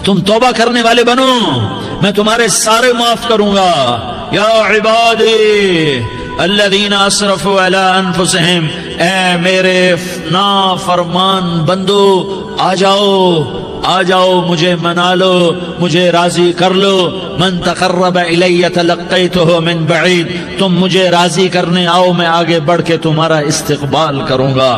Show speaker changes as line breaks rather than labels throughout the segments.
تم توبہ کرنے والے بنو، میں تمہارے سارے معاف کروں گا۔ یا عبادی الذین اسرفوا علی انفسہم، اے میرے نافرمان بندو آ جاؤ مجھے منا لو، مجھے راضی کر لو۔ من تقرب الی تلقیتہ من بعید، تم مجھے راضی کرنے آؤ، میں آگے بڑھ کے تمہارا استقبال کروں گا۔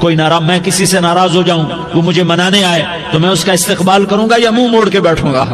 کوئی ناراض، میں کسی سے ناراض ہو جاؤں، وہ مجھے منانے آئے تو میں اس کا استقبال کروں گا یا منہ موڑ کے بیٹھوں گا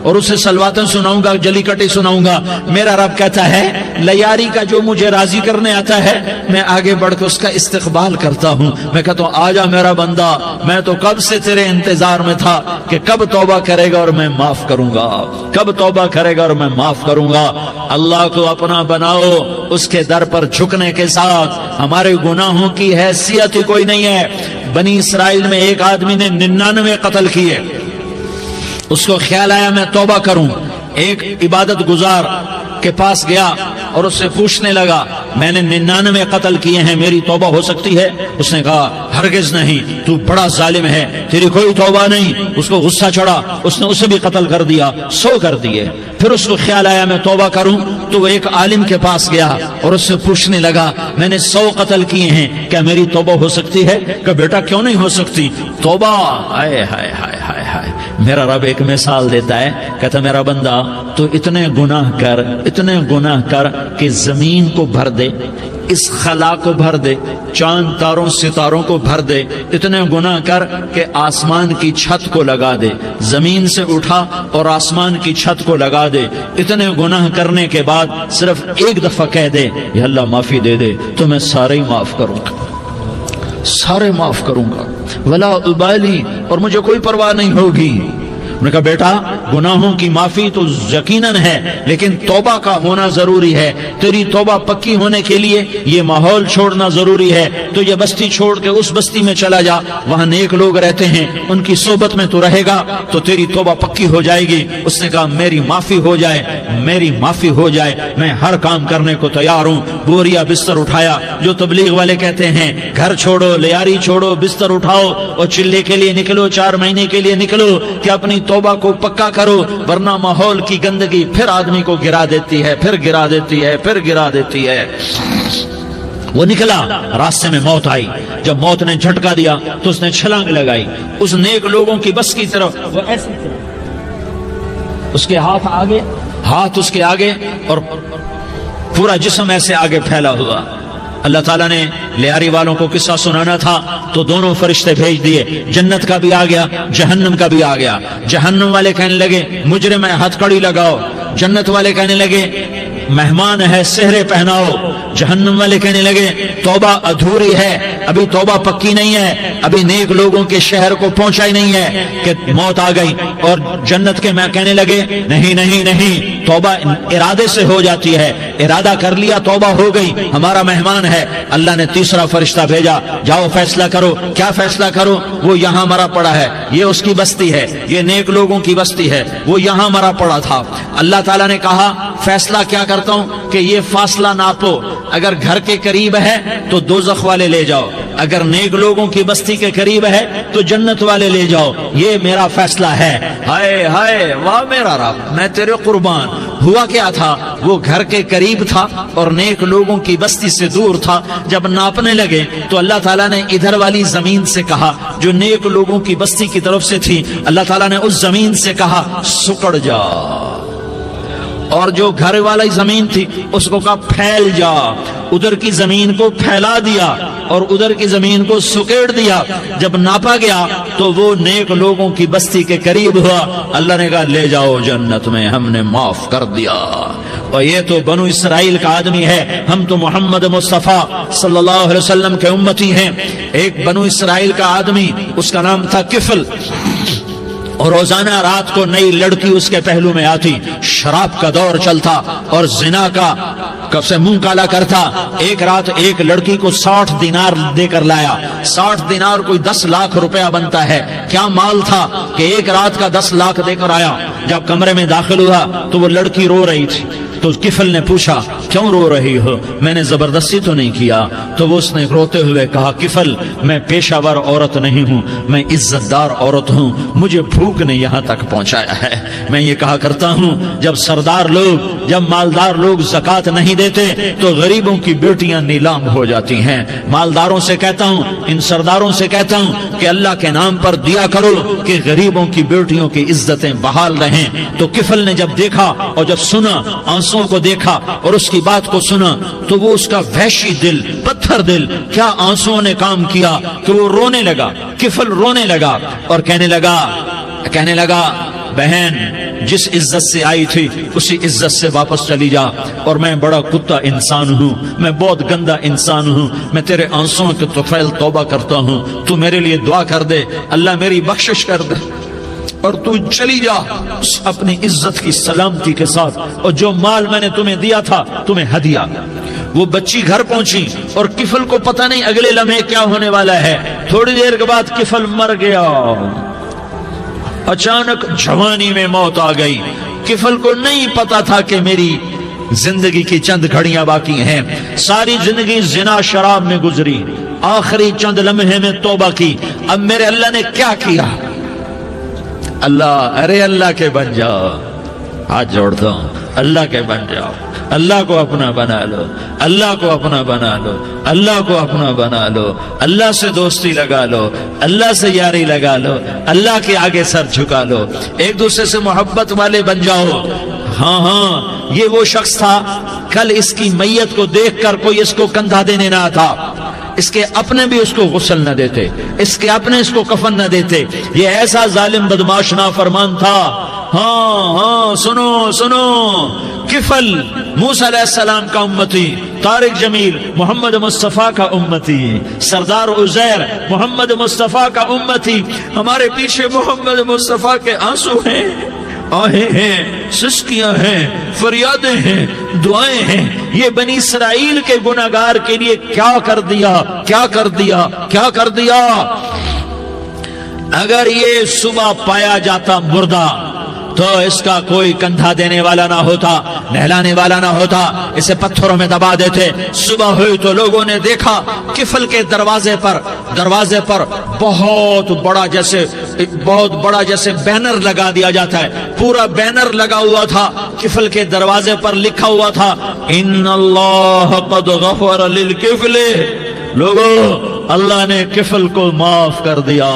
اور اسے سلواتیں سناؤں گا، جلی کٹی سناؤں گا؟ میرا رب کہتا ہے لیاری کا جو مجھے راضی کرنے آتا ہے میں آگے بڑھ کے اس کا استقبال کرتا ہوں۔ میں کہتا ہوں آجا میرا بندہ، میں تو کب سے تیرے انتظار میں تھا کہ کب توبہ کرے گا اور میں معاف کروں گا، کب توبہ کرے گا اور میں معاف کروں گا۔ اللہ کو اپنا بناؤ، اس کے در پر جھکنے کے ساتھ ہمارے گناہوں کی حیثیت ہی کوئی نہیں ہے۔ بنی اسرائیل میں ایک آدمی نے 99 قتل کیے، اس کو خیال آیا میں توبہ کروں، ایک عبادت گزار کے پاس گیا اور اس سے پوچھنے لگا میں نے 99 قتل کیے ہیں، میری توبہ ہو سکتی ہے؟ اس نے کہا ہرگز نہیں، تو بڑا ظالم ہے، تیری کوئی توبہ نہیں۔ اس کو غصہ چڑھا، اس نے اسے بھی قتل کر دیا، 100 کر دیے۔ پھر اس کو خیال آیا میں توبہ کروں، تو وہ ایک عالم کے پاس گیا اور اس سے پوچھنے لگا میں نے 100 قتل کیے ہیں، کیا میری توبہ ہو سکتی ہے؟ کہ بیٹا کیوں نہیں ہو سکتی توبہ؟ ہائے ہائے ہائے ہائے ہائے، میرا رب ایک مثال دیتا ہے، کہتا میرا بندہ تو اتنے گناہ کر کہ زمین کو بھر دے، اس خلا کو بھر دے، چاند تاروں ستاروں کو بھر دے، اتنے گناہ کر کہ آسمان کی چھت کو لگا دے، زمین سے اٹھا اور آسمان کی چھت کو لگا دے۔ اتنے گناہ کرنے کے بعد صرف ایک دفعہ کہہ دے یا اللہ معافی دے دے تو میں سارے ہی معاف کروں گا، سارے معاف کروں گا، ولا ابالی، اور مجھے کوئی پرواہ نہیں ہوگی۔ انہوں نے کہا بیٹا گناہوں کی معافی تو یقیناً ہے لیکن توبہ کا ہونا ضروری ہے، تیری توبہ پکی ہونے کے لیے یہ ماحول چھوڑنا ضروری ہے، تو یہ بستی چھوڑ کے اس بستی میں چلا جا، وہاں نیک لوگ رہتے ہیں، ان کی صحبت میں تو رہے گا تو تیری توبہ پکی ہو جائے گی۔ اس نے کہا میری معافی ہو جائے، میری معافی ہو جائے، میں ہر کام کرنے کو تیار ہوں۔ بوریا بستر اٹھایا، جو تبلیغ والے کہتے ہیں گھر چھوڑو، لیاری چھوڑو، بستر اٹھاؤ اور چلے کے لیے نکلو، 4 مہینے کے لیے نکلو کہ اپنی توبہ کو پکا کرو، ورنہ ماحول کی گندگی پھر آدمی کو گرا دیتی ہے، پھر گرا دیتی ہے، پھر گرا دیتی ہے۔ وہ نکلا، راستے میں موت آئی، جب موت نے جھٹکا دیا تو اس نے چھلانگ لگائی اس نیک لوگوں کی بس کی طرف، وہ ایسے اس کے ہاتھ اس کے آگے اور پورا جسم ایسے آگے پھیلا ہوا۔ اللہ تعالیٰ نے لیاری والوں کو قصہ سنانا تھا تو دونوں فرشتے بھیج دیے، جنت کا بھی آ گیا، جہنم کا بھی آ گیا۔ جہنم والے کہنے لگے مجرم ہے ہتھ کڑی لگاؤ، جنت والے کہنے لگے مہمان ہے سہرے پہناؤ۔ جہنم والے کہنے لگے توبہ ادھوری ہے، ابھی توبہ پکی نہیں ہے، ابھی نیک لوگوں کے شہر کو پہنچا ہی نہیں ہے کہ موت آ گئی۔ اور جنت کے میں کہنے لگے نہیں نہیں نہیں، توبہ ارادے سے ہو جاتی ہے، ارادہ کر لیا توبہ ہو گئی، ہمارا مہمان ہے۔ اللہ نے تیسرا فرشتہ بھیجا، جاؤ فیصلہ کرو۔ کیا فیصلہ کرو؟ وہ یہاں مرا پڑا ہے، یہ اس کی بستی ہے، یہ نیک لوگوں کی بستی ہے، وہ یہاں مرا پڑا تھا۔ اللہ تعالیٰ نے کہا فیصلہ کیا کرتا ہوں کہ یہ فاصلہ ناپو، اگر گھر کے قریب ہے تو دوزخ والے لے جاؤ، اگر نیک لوگوں کی بستی کے قریب ہے تو جنت والے لے جاؤ، یہ میرا فیصلہ ہے۔ ہائے ہائے واہ میرا رب، میں تیرے قربان۔ ہوا کیا تھا؟ وہ گھر کے قریب تھا اور نیک لوگوں کی بستی سے دور تھا۔ جب ناپنے لگے تو اللہ تعالیٰ نے ادھر والی زمین سے کہا جو نیک لوگوں کی بستی کی طرف سے تھی، اللہ تعالیٰ نے اس زمین سے کہا سکڑ جا، اور جو گھر والی زمین تھی اس کو کہا پھیل جا۔ ادھر کی زمین کو پھیلا دیا اور ادھر کی زمین کو سکیڑ دیا۔ جب ناپا گیا تو وہ نیک لوگوں کی بستی کے قریب ہوا۔ اللہ نے کہا لے جاؤ جنت میں، ہم نے معاف کر دیا۔ اور یہ تو بنو اسرائیل کا آدمی ہے، ہم تو محمد مصطفیٰ صلی اللہ علیہ وسلم کے امتی ہیں۔ ایک بنو اسرائیل کا آدمی، اس کا نام تھا کفل، اور روزانہ رات کو نئی لڑکی اس کے پہلو میں آتی، شراب کا دور چلتا اور زنا کا سے منہ کالا کرتا۔ ایک رات ایک لڑکی کو 60 دینار دے کر لایا۔ 60 دینار کوئی 10 لاکھ روپیہ بنتا ہے۔ کیا مال تھا کہ ایک رات کا 10 لاکھ دے کر آیا۔ جب کمرے میں داخل ہوا تو وہ لڑکی رو رہی تھی، تو کفل نے پوچھا کیوں رو رہی ہو؟ میں نے زبردستی تو نہیں کیا۔ تو وہ اس نے روتے ہوئے کہا کفل میں پیشہ ور عورت نہیں ہوں، میں عزت دار عورت ہوں، مجھے بھوک نے یہاں تک پہنچایا ہے۔ میں یہ کہا کرتا ہوں جب سردار لوگ، جب مالدار لوگ زکوٰۃ نہیں دیتے تو غریبوں کی بیٹیاں نیلام ہو جاتی ہیں۔ مالداروں سے کہتا ہوں، ان سرداروں سے کہتا ہوں کہ اللہ کے نام پر دیا کرو کہ غریبوں کی بیٹیوں کی عزتیں بحال رہیں۔ تو کفل نے جب دیکھا اور جب سنا، آنسوں کو دیکھا اور اس کی بات کو سنا، تو وہ اس کا وحشی دل، پتھر دل، کیا آنسوں نے کام کیا کہ وہ رونے لگا۔ کفل رونے لگا اور کہنے لگا بہن جس عزت سے آئی تھی اسی عزت سے واپس چلی جا، اور میں بڑا کتا انسان ہوں، میں بہت گندا انسان ہوں، میں تیرے آنسوں کے طفیل توبہ کرتا ہوں، تو میرے لیے دعا کر دے، اللہ میری بخشش کر دے، اور تو چلی جا اپنی عزت کی سلامتی کے ساتھ، اور جو مال میں نے تمہیں دیا تھا تمہیں ہدیہ۔ وہ بچی گھر پہنچی اور کفل کو پتہ نہیں اگلے لمحے کیا ہونے والا ہے۔ تھوڑی دیر کے بعد کفل مر گیا، اچانک جوانی میں موت آ گئی۔ کفل کو نہیں پتا تھا کہ میری زندگی کی چند گھڑیاں باقی ہیں، ساری زندگی زنا شراب میں گزری، آخری چند لمحے میں توبہ کی۔ اب میرے اللہ نے کیا کیا؟ اللہ کے بن جاؤ، ہاتھ جوڑتا ہوں، اللہ کے بن جاؤ، اللہ کو اپنا بنا لو، اللہ کو اپنا بنا لو، اللہ کو اپنا بنا لو، اللہ سے دوستی لگا لو، اللہ سے یاری لگا لو، اللہ کے آگے سر جھکا لو، ایک دوسرے سے محبت والے بن جاؤ۔ ہاں یہ وہ شخص تھا، کل اس کی میت کو دیکھ کر کوئی اس کو کندھا دینے نہ تھا، اس کے اپنے بھی اس کو غسل نہ دیتے، اس کے اپنے اس کو کفن نہ دیتے، یہ ایسا ظالم بدماش نافرمان تھا۔ ہاں سنو، کفل موسیٰ علیہ السلام کا امتی، طارق جمیل محمد مصطفیٰ کا امتی، سردار عزیر محمد مصطفیٰ کا امتی، ہمارے پیچھے محمد مصطفیٰ کے آنسو ہیں، آہیں ہیں، سسکیاں ہیں، فریادیں ہیں، دعائیں ہیں۔ یہ بنی اسرائیل کے گناہگار کے لیے کیا کر دیا۔ اگر یہ صبح پایا جاتا مردہ تو اس کا کوئی کندھا دینے والا نہ ہوتا، نہلانے والا نہ ہوتا، اسے پتھروں میں دبا دیتے۔ صبح ہوئی تو لوگوں نے دیکھا کفل کے دروازے پر بہت بڑا جیسے بینر لگا دیا جاتا ہے، پورا بینر لگا ہوا تھا، کفل کے دروازے پر لکھا ہوا تھا ان اللہ قد غفر للکفل، لوگوں اللہ نے کفل کو معاف کر دیا۔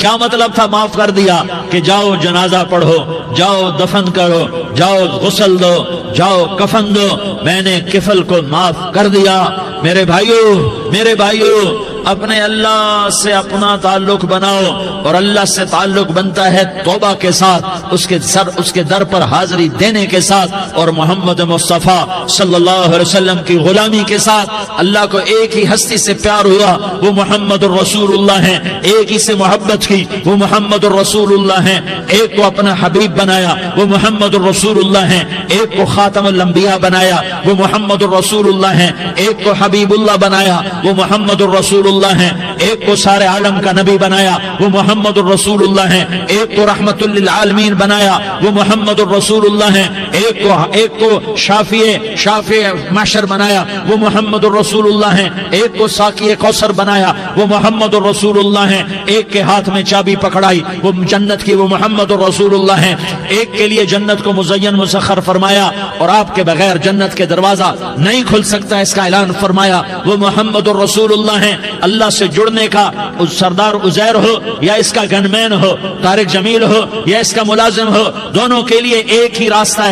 کیا مطلب تھا معاف کر دیا؟ کہ جاؤ جنازہ پڑھو، جاؤ دفن کرو، جاؤ غسل دو، جاؤ کفن دو، میں نے کفل کو معاف کر دیا۔ میرے بھائیو اپنے اللہ سے اپنا تعلق بناؤ، اور اللہ سے تعلق بنتا ہے توبہ کے ساتھ، اس کے در پر حاضری دینے کے ساتھ، اور محمد مصطفیٰ صلی اللہ علیہ وسلم کی غلامی کے ساتھ۔ اللہ کو ایک ہی ہستی سے پیار ہوا، وہ محمد الرسول اللہ ہیں، ایک ہی سے محبت کی، وہ محمد الرسول اللہ ہیں، ایک کو اپنا حبیب بنایا، وہ محمد الرسول اللہ ہیں، ایک کو خاتم الانبیاء بنایا، وہ محمد الرسول اللہ ہیں، ایک کو حبیب اللہ بنایا، وہ محمد الرسول اللہ ہیں، ایک کو سارے عالم کا نبی بنایا، وہ محمد الرسول اللہ ہیں، ایک کو رحمت للعالمین بنایا، وہ محمد الرسول اللہ ہیں، ایک کو شافع محشر بنایا، وہ محمد الرسول اللہ ہیں، ایک کو ساقی کوثر بنایا، وہ محمد الرسول اللہ ہیں، ایک کے ہاتھ میں چابی پکڑائی وہ جنت کی، وہ محمد الرسول اللہ ہیں، ایک کے لیے جنت کو مزین مسخر فرمایا اور آپ کے بغیر جنت کے دروازہ نہیں کھل سکتا اس کا اعلان فرمایا، وہ محمد الرسول اللہ ہیں۔ اللہ سے جڑنے کا سردار عزیر ہو یا اس کا گنمین ہو، طارق جمیل ہو یا اس کا ملازم ہو، دونوں کے لیے ایک ہی راستہ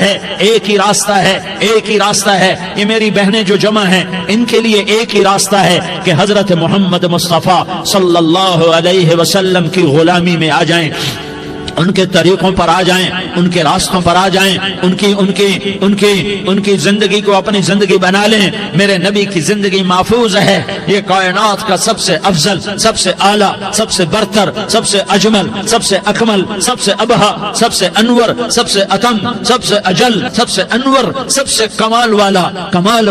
ہے۔ یہ میری بہنیں جو جمع ہیں ان کے لیے ایک ہی راستہ ہے کہ حضرت محمد مصطفیٰ صلی اللہ علیہ وسلم کی غلامی میں آ جائیں، ان کے طریقوں پر آ جائیں، ان کے راستوں پر آ جائیں، ان کی زندگی کو اپنی زندگی بنا لیں۔ میرے نبی کی زندگی محفوظ ہے، یہ کائنات کا سب سے افضل، سب سے اعلیٰ، سب سے برتر، سب سے اجمل، سب سے اکمل، سب سے ابہا، سب سے انور، سب سے اتم، سب سے اجل، سب سے انور، سب سے کمال والا، جمال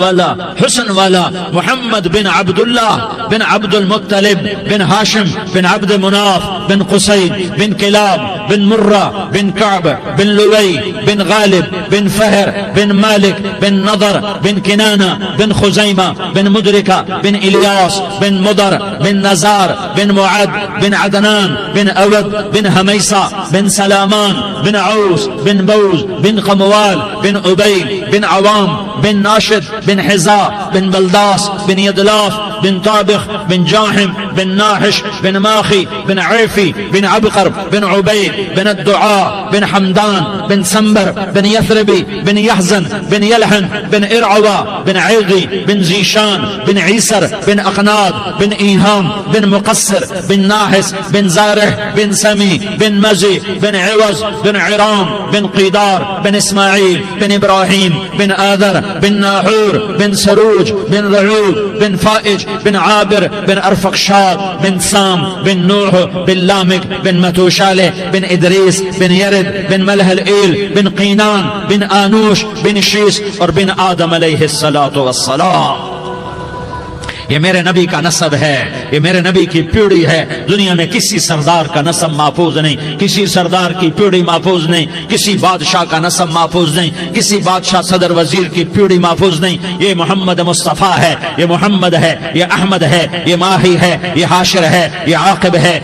والا، حسن والا، محمد بن عبداللہ بن عبد المطلب بن ہاشم بن عبد مناف بن قصی بن کلاب بن مرہ بن کعب بن لوی بن غالب بن فہر بن مالک بن نضر بن کنانہ بن خزیمہ بن مدرکہ بن الیاس بن مضر بن نزار بن معد بن عدنان بن اود بن حمیسہ بن سلامان بن عوس بن بوز بن قموال بن عبید بن عوام بن ناشد بن حزاء بن بلداس بن يدلاف بن طابخ بن جاحم بن ناحش بن ماخي بن عيفي بن عبقر بن عبيد بن الدعاء بن حمدان بن سنبر بن يثربي بن يحزن بن يلحن بن إرعوى بن عيغي بن زيشان بن عيسر بن أقناد بن إيهام بن مقصر بن ناحس بن زارح بن سمي بن مزي بن عوز بن عرام بن قيدار بن إسماعيل بن إبراهيم بن آذر بن ناحور بن سروج بن رعود بن فائج بن عابر بن أرفقشاد بن سام بن نوح بن لامك بن متوشالة بن إدريس بن يرد بن ملهلئيل بن قينان بن آنوش بن شيس اور بن آدم علیہ الصلاة والسلام. یہ میرے نبی کا نسب ہے، یہ میرے نبی کی پیڑھی ہے. دنیا میں کسی سردار کا نسب محفوظ نہیں، کسی سردار کی پیڑھی محفوظ نہیں، کسی بادشاہ کا نسب محفوظ نہیں، کسی بادشاہ صدر وزیر کی پیڑھی محفوظ نہیں. یہ محمد مصطفیٰ ہے، یہ محمد ہے، یہ احمد ہے، یہ ماہی ہے، یہ حاشر ہے، یہ عاقب ہے.